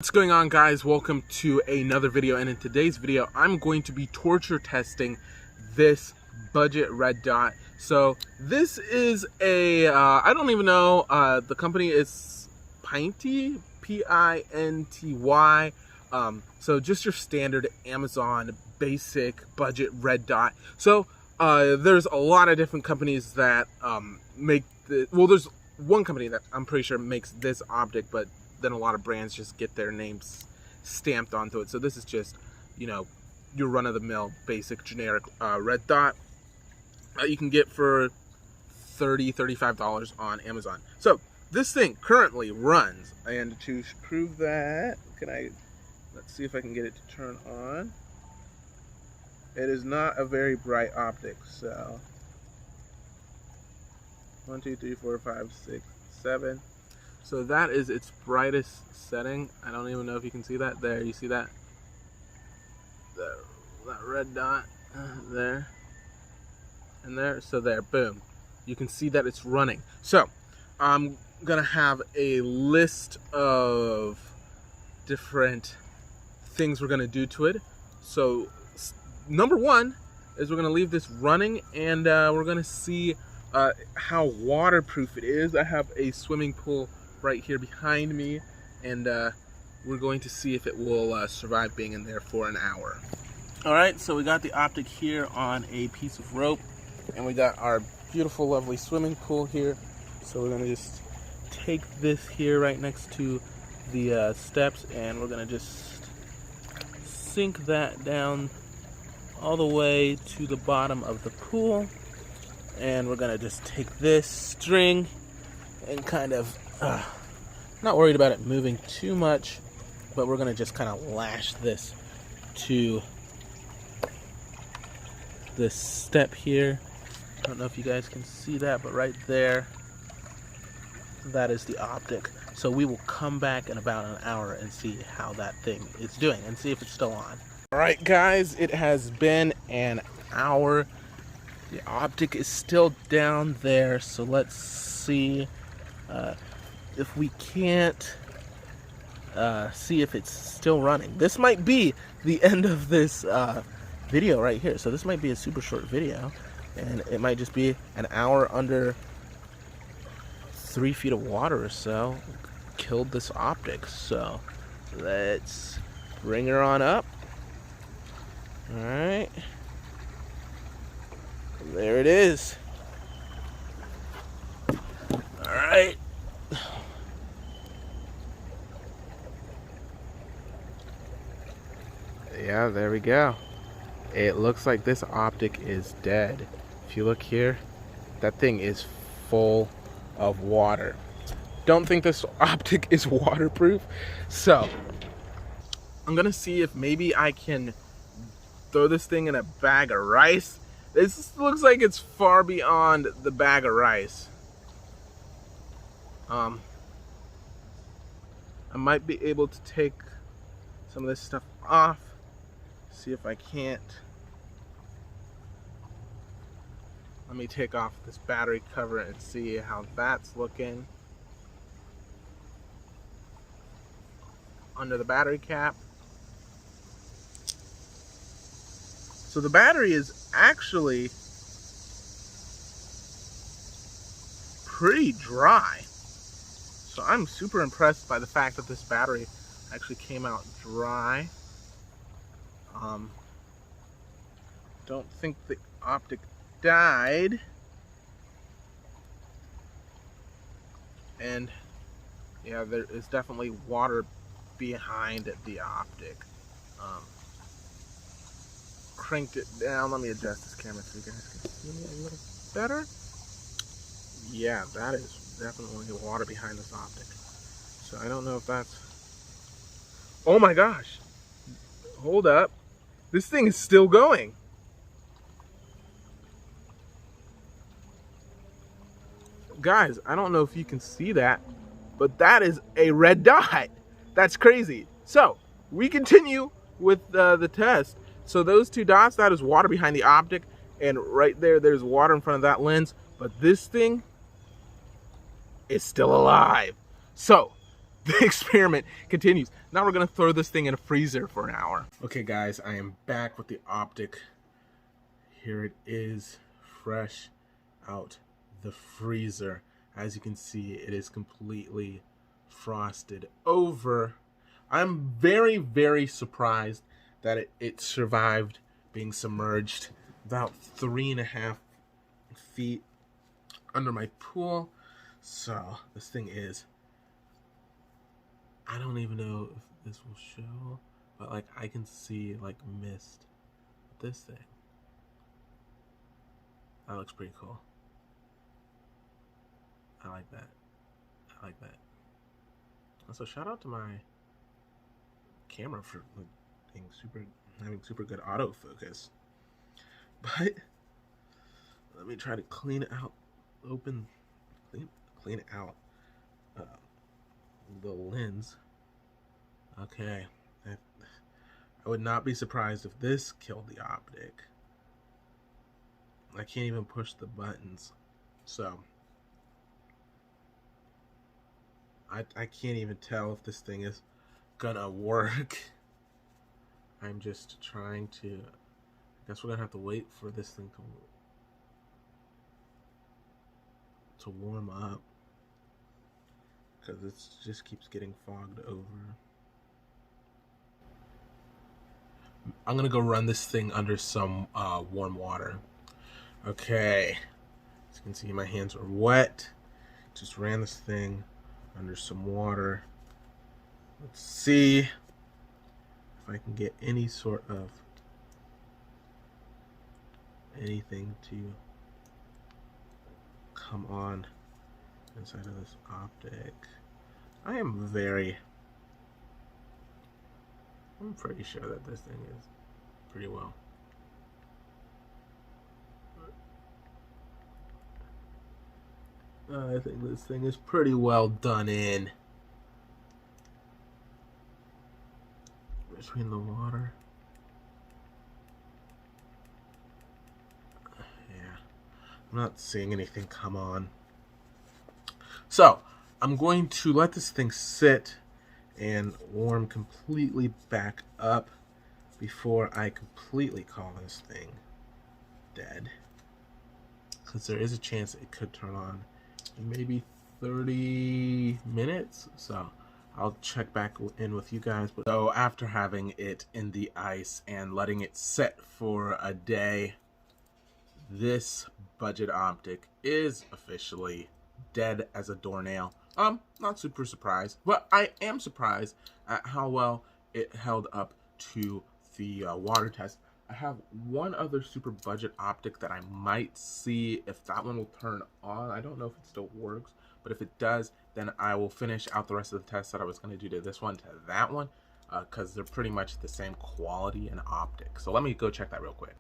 What's going on, guys? Welcome to another video, and in today's video I'm going to be torture testing this budget red dot. So this is a I don't even know, the company is Pinty, P-I-N-T-Y. So just your standard Amazon basic budget red dot. So there's a lot of different companies that make there's one company that I'm pretty sure makes this optic, but then a lot of brands just get their names stamped onto it. So this is just, you know, your run-of-the-mill basic generic red dot that you can get for $35 on Amazon. So this thing currently runs, and to prove that, let's see if I can get it to turn on. It is not a very bright optic, so 1, 2, 3, 4, 5, 6, 7. So that is its brightest setting. I don't even know if you can see that. There, you see that? That red dot there and there. So there, boom. You can see that it's running. So I'm gonna have a list of different things we're gonna do to it. So number one is we're gonna leave this running, and we're gonna see how waterproof it is. I have a swimming pool right here behind me, and we're going to see if it will survive being in there for an hour. Alright, so we got the optic here on a piece of rope, and we got our beautiful, lovely swimming pool here. So we're going to just take this here right next to the steps, and we're going to just sink that down all the way to the bottom of the pool. And we're going to just take this string and kind of not worried about it moving too much, but we're gonna just kind of lash this to this step here. I don't know if you guys can see that, but right there, that is the optic. So we will come back in about an hour and see how that thing is doing and see if it's still on. All right, guys, it has been an hour. The optic is still down there, so let's see if we can't see if it's still running. This might be the end of this video right here. So this might be a super short video, and it might just be an hour under 3 feet of water or so killed this optic. So let's bring her on up. All right, there it is. All right. Yeah, there we go. It looks like this optic is dead. If you look here, that thing is full of water. Don't think this optic is waterproof. So I'm gonna see if maybe I can throw this thing in a bag of rice. This looks like it's far beyond the bag of rice. I might be able to take some of this stuff off. See if I can't. Let me take off this battery cover and see how that's looking. Under the battery cap. So the battery is actually pretty dry. So I'm super impressed by the fact that this battery actually came out dry. Don't think the optic died. And yeah, there is definitely water behind the optic. Cranked it down. Let me adjust this camera so you guys can see me a little better. Yeah, that is definitely water behind this optic. So I don't know if that's... Oh my gosh! Hold up. This thing is still going. Guys, I don't know if you can see that, but that is a red dot. That's crazy. So we continue with the test. So those two dots, that is water behind the optic, and right there, there's water in front of that lens. But this thing is still alive. So the experiment continues. Now we're gonna throw this thing in a freezer for an hour. Okay guys, I am back with the optic. Here it is, fresh out the freezer. As you can see, it is completely frosted over. I'm very, very surprised that it survived being submerged about 3.5 feet under my pool. So this thing is, I don't even know if this will show, but like I can see like mist with this thing. That looks pretty cool. I like that. I like that. Also, shout out to my camera for like having super good autofocus. But let me try to clean it out. Clean it out. The lens. Okay. I would not be surprised if this killed the optic. I can't even push the buttons, so I can't even tell if this thing is gonna work. I'm just trying to, I guess we're gonna have to wait for this thing to warm up, because it just keeps getting fogged over. I'm gonna go run this thing under some warm water. Okay, as you can see, my hands are wet. Just ran this thing under some water. Let's see if I can get any sort of anything to come on inside of this optic. I'm pretty sure that this thing is pretty well. I think this thing is pretty well done in. Between the water. Yeah. I'm not seeing anything come on. So, I'm going to let this thing sit and warm completely back up before I completely call this thing dead. Because there is a chance it could turn on in maybe 30 minutes. So I'll check back in with you guys. So after having it in the ice and letting it set for a day, this budget optic is officially dead as a doornail. Not super surprised, but I am surprised at how well it held up to the water test. I have one other super budget optic that I might see if that one will turn on. I don't know if it still works, but if it does, then I will finish out the rest of the tests that I was going to do to this one to that one, because they're pretty much the same quality and optic. So let me go check that real quick.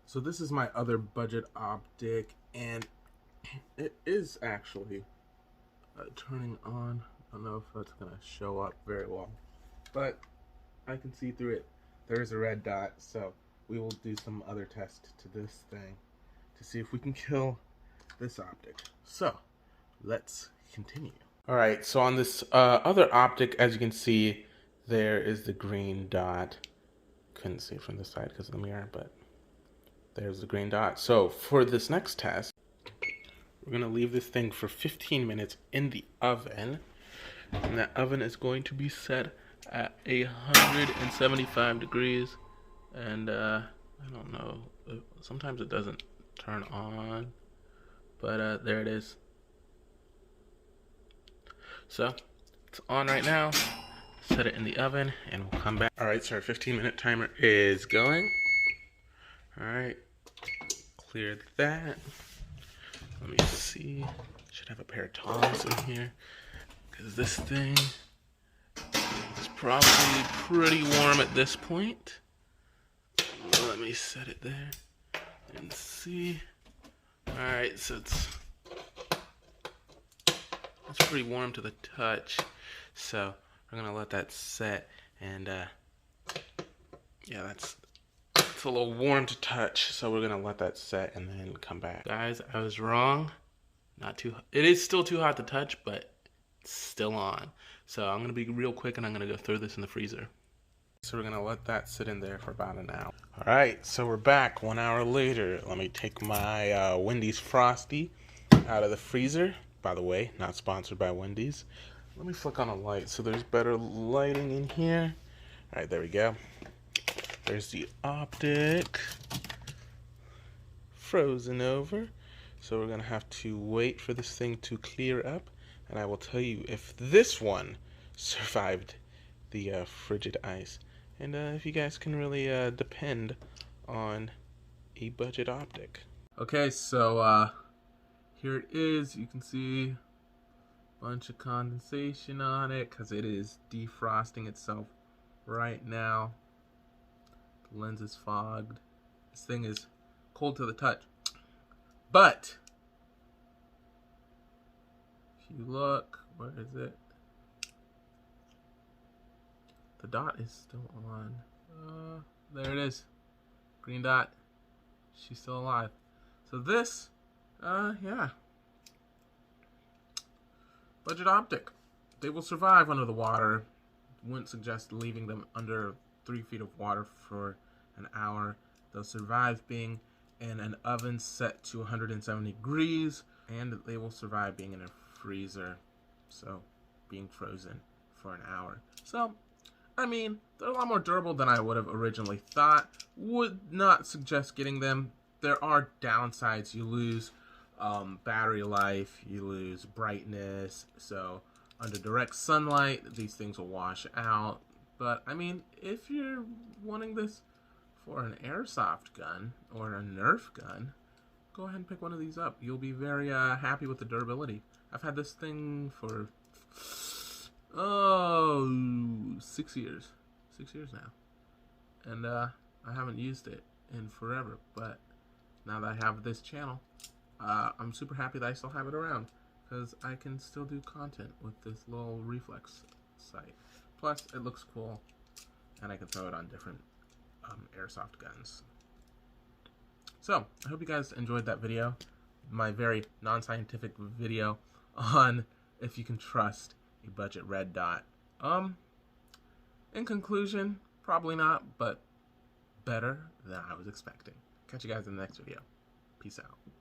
So this is my other budget optic, and it is actually turning on. I don't know if that's going to show up very well, but I can see through it. There is a red dot, so we will do some other test to this thing to see if we can kill this optic. So let's continue. All right, so on this other optic, as you can see, there is the green dot. Couldn't see it from this side because of the mirror, but there's the green dot. So for this next test, we're gonna leave this thing for 15 minutes in the oven, and that oven is going to be set at 175 degrees. And I don't know, sometimes it doesn't turn on, but there it is. So it's on right now. Set it in the oven and we'll come back. All right, so our 15-minute timer is going. All right, cleared that. Let me see, should have a pair of tongs in here, because this thing is probably pretty warm at this point. Let me set it there and see. All right, so it's pretty warm to the touch. So we're gonna let that set, and yeah, it's a little warm to touch. So we're gonna let that set and then come back. Guys, I was wrong. Not too. It is still too hot to touch, but it's still on. So I'm gonna be real quick and I'm gonna go throw this in the freezer. So we're gonna let that sit in there for about an hour. All right, so we're back 1 hour later. Let me take my Wendy's Frosty out of the freezer. By the way, not sponsored by Wendy's. Let me flick on a light so there's better lighting in here. All right, there we go. There's the optic. Frozen over. So we're gonna have to wait for this thing to clear up, and I will tell you if this one survived the frigid ice, and if you guys can really depend on a budget optic. Okay, so here it is. You can see a bunch of condensation on it because it is defrosting itself right now. The lens is fogged. This thing is cold to the touch. But if you look, where is it? The dot is still on. There it is. Green dot. She's still alive. So this, yeah. Budget optic. They will survive under the water. Wouldn't suggest leaving them under 3 feet of water for an hour. They'll survive being in an oven set to 170 degrees, and they will survive being in a freezer, so being frozen for an hour. So, I mean, they're a lot more durable than I would have originally thought. Would not suggest getting them. There are downsides. You lose battery life, you lose brightness, so under direct sunlight, these things will wash out. But, I mean, if you're wanting this for an airsoft gun or a Nerf gun, go ahead and pick one of these up. You'll be very happy with the durability. I've had this thing for 6 years. 6 years now. And I haven't used it in forever, but now that I have this channel, I'm super happy that I still have it around, because I can still do content with this little reflex sight. Plus, it looks cool, and I can throw it on different airsoft guns. So, I hope you guys enjoyed that video. My very non-scientific video on if you can trust a budget red dot. In conclusion, probably not, but better than I was expecting. Catch you guys in the next video. Peace out.